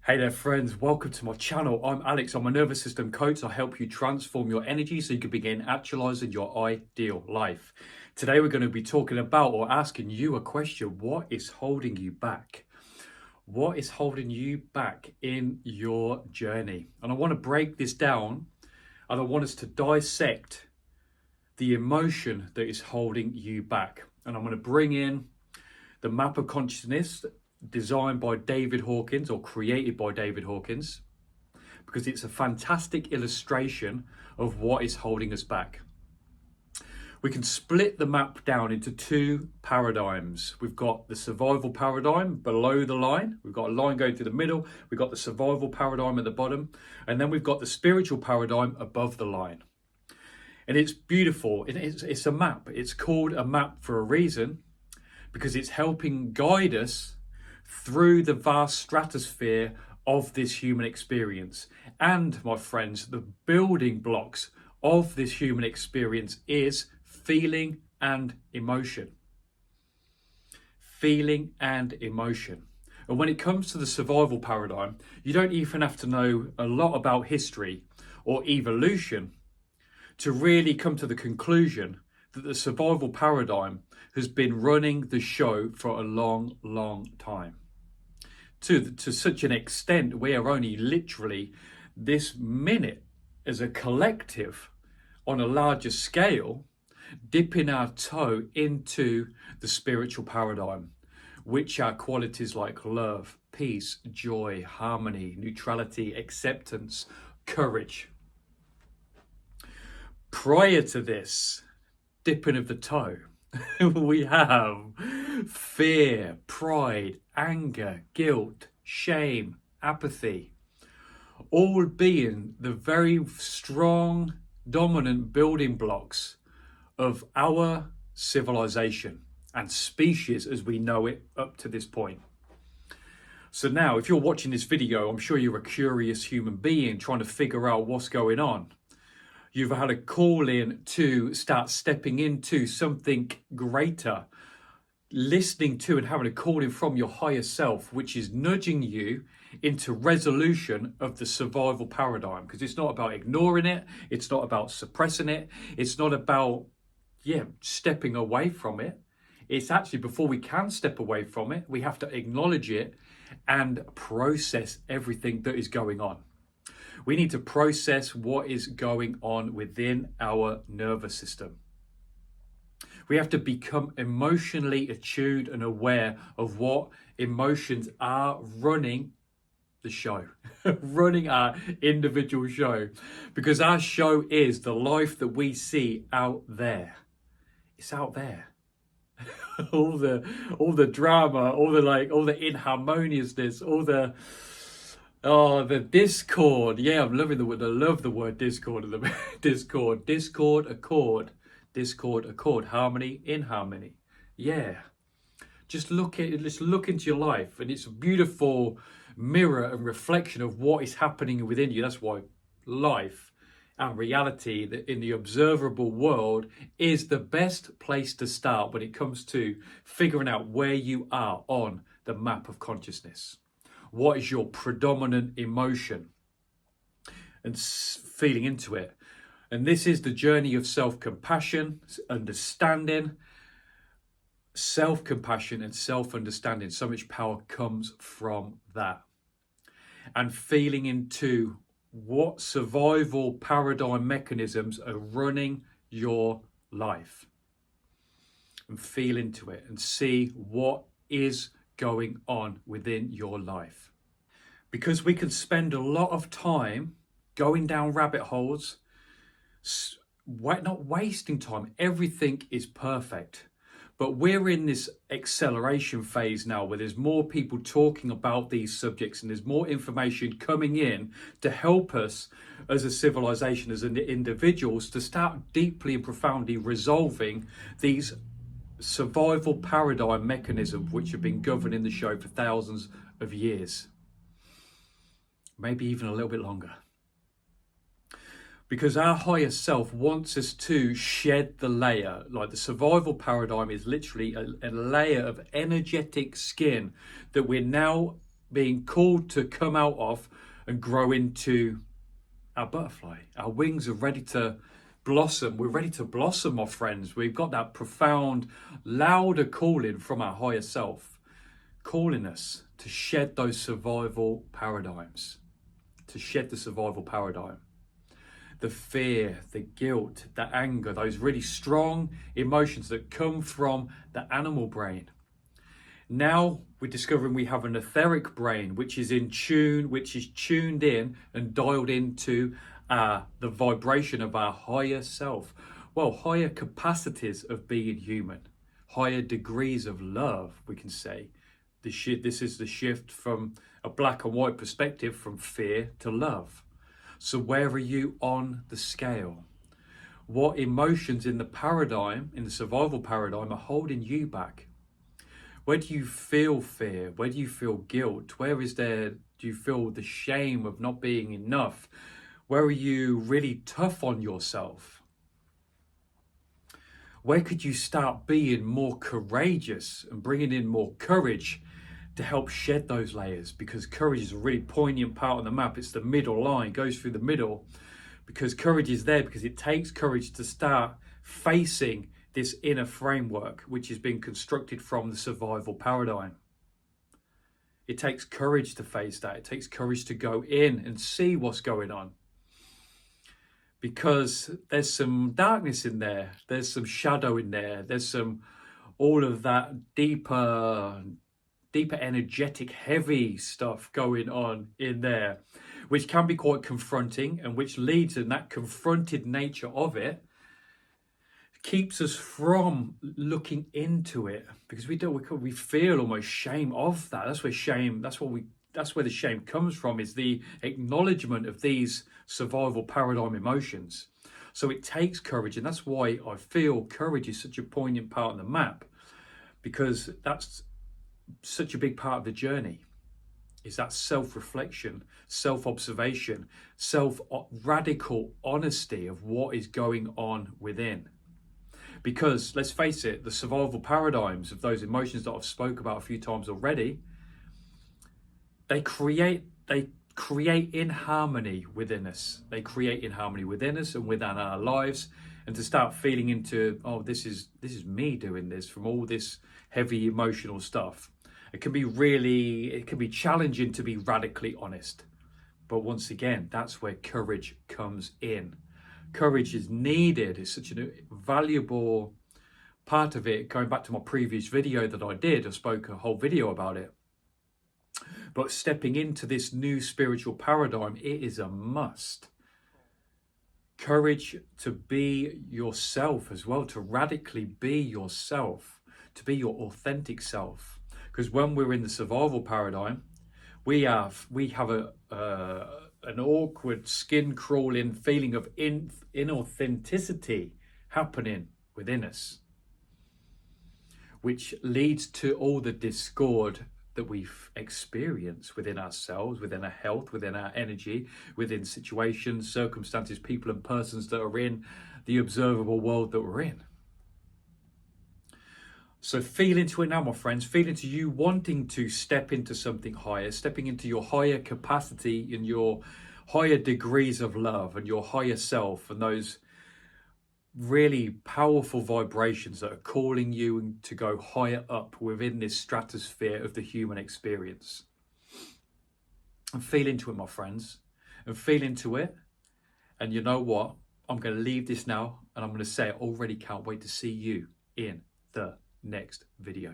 Hey there friends, welcome to my channel. I'm Alex, I'm a nervous system coach. I help you transform your energy so you can begin actualizing your ideal life. Today we're going to be talking about or asking you a question. What is holding you back? What is holding you back in your journey? And I want to break this down and I want us to dissect the emotion that is holding you back. And I'm going to bring in the map of consciousness designed by David Hawkins or created by David Hawkins, because it's a fantastic illustration of what is holding us back. We can split the map down into two paradigms. We've got the survival paradigm below the line. We've got a line going through the middle. We've got the survival paradigm at the bottom. And then we've got the spiritual paradigm above the line. And it's beautiful. It's a map. It's called a map for a reason, because it's helping guide us through the vast stratosphere of this human experience. And my friends, the building blocks of this human experience is feeling and emotion. Feeling and emotion. And when it comes to the survival paradigm, you don't even have to know a lot about history or evolution to really come to the conclusion that the survival paradigm has been running the show for a long, long time. To such an extent, we are only literally this minute as a collective on a larger scale, dipping our toe into the spiritual paradigm, which are qualities like love, peace, joy, harmony, neutrality, acceptance, courage. Prior to this dipping of the toe, we have fear, pride, anger, guilt, shame, apathy, all being the very strong, dominant building blocks of our civilization and species as we know it up to this point. So now, if you're watching this video, I'm sure you're a curious human being trying to figure out what's going on. You've had a call in to start stepping into something greater, listening to and having a call in from your higher self, which is nudging you into resolution of the survival paradigm. Because it's not about ignoring it. It's not about suppressing it. It's not about, stepping away from it. It's actually, before we can step away from it, we have to acknowledge it and process everything that is going on. We need to process what is going on within our nervous system. We have to become emotionally attuned and aware of what emotions are running the show, running our individual show, because our show is the life that we see out there. It's out there. all the drama, all the inharmoniousness, all the discord. Yeah, I'm loving the word. I love the word discord. Discord, accord, harmony, inharmony. Yeah. Just look into your life, and it's a beautiful mirror and reflection of what is happening within you. That's why life and reality in the observable world is the best place to start when it comes to figuring out where you are on the map of consciousness. What is your predominant emotion? And feeling into it. And this is the journey of self-compassion, understanding, self-compassion and self-understanding. So much power comes from that. And feeling into what survival paradigm mechanisms are running your life. And feel into it and see what is going on within your life. Because we can spend a lot of time going down rabbit holes, not wasting time. Everything is perfect. But we're in this acceleration phase now where there's more people talking about these subjects and there's more information coming in to help us as a civilization, as individuals, to start deeply and profoundly resolving these survival paradigm mechanisms which have been governing the show for thousands of years. Maybe even a little bit longer. Because our higher self wants us to shed the layer. Like the survival paradigm is literally a layer of energetic skin that we're now being called to come out of and grow into our butterfly. Our wings are ready to blossom. We're ready to blossom, my friends. We've got that profound, louder calling from our higher self, calling us to shed those survival paradigms, to shed the survival paradigm. The fear, the guilt, the anger, those really strong emotions that come from the animal brain. Now we're discovering we have an etheric brain, which is in tune, which is tuned in and dialed into the vibration of our higher self. Well, higher capacities of being human, higher degrees of love, we can say. This is the shift from a black and white perspective, from fear to love. So where are you on the scale? What emotions in the paradigm, in the survival paradigm, are holding you back? Where do you feel fear? Where do you feel guilt? Do you feel the shame of not being enough? Where are you really tough on yourself? Where could you start being more courageous and bringing in more courage to help shed those layers? Because courage is a really poignant part on the map. It's the middle line, goes through the middle, because courage is there because it takes courage to start facing this inner framework, which is being constructed from the survival paradigm. It takes courage to face that. It takes courage to go in and see what's going on. Because there's some darkness in there. There's some shadow in there. There's all of that deeper energetic, heavy stuff going on in there, which can be quite confronting, and which leads in that confronted nature of it keeps us from looking into it, because we feel almost shame of that. That's where the shame comes from, is the acknowledgement of these survival paradigm emotions. So it takes courage, and that's why I feel courage is such a poignant part of the map, because that's such a big part of the journey, is that self-reflection, self-observation, radical honesty of what is going on within. Because let's face it, the survival paradigms of those emotions that I've spoke about a few times already, they create inharmony within us. They create inharmony within us and within our lives. And to start feeling into, oh, this is me doing this, from all this heavy emotional stuff. It can be challenging to be radically honest. But once again, that's where courage comes in. Courage is needed. It's such a valuable part of it. Going back to my previous video that I did, I spoke a whole video about it. But stepping into this new spiritual paradigm, it is a must. Courage to be yourself as well, to radically be yourself, to be your authentic self. Because when we're in the survival paradigm, we have an awkward, skin crawling feeling of inauthenticity happening within us, which leads to all the discord that we've experienced within ourselves, within our health, within our energy, within situations, circumstances, people and persons that are in the observable world that we're in. So feel into it now, my friends. Feel into you wanting to step into something higher, stepping into your higher capacity and your higher degrees of love and your higher self, and those really powerful vibrations that are calling you to go higher up within this stratosphere of the human experience. And feel into it, my friends, and feel into it. And you know what? I'm going to leave this now, and I'm going to say I already can't wait to see you in the next video.